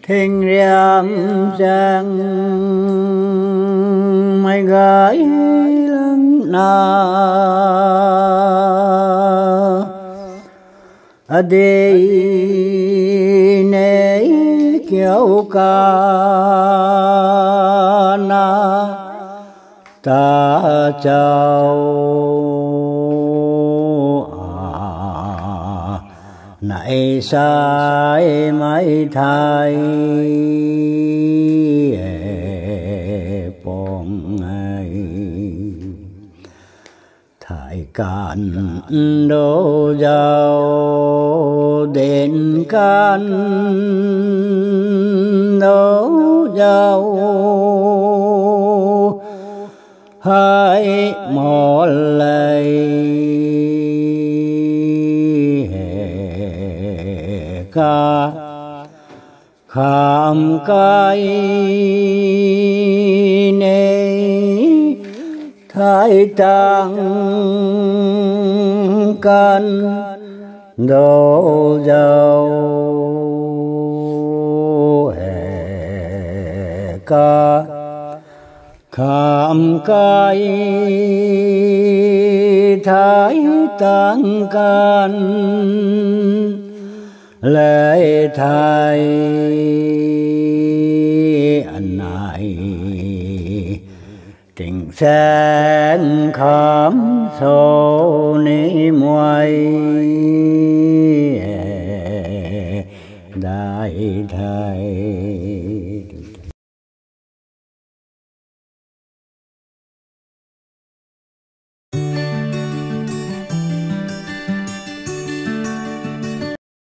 thiên riêng giang mày gái lăng na ở đây này kéo ca na ta chào này sai mấy thay bông ai thay can đô giàu đến can đô giàu hai một lời ca khám cái này thái tăng can đô giàu ca khám cái thái tăng can lễ thầy anh này trình sáng khám số ni muội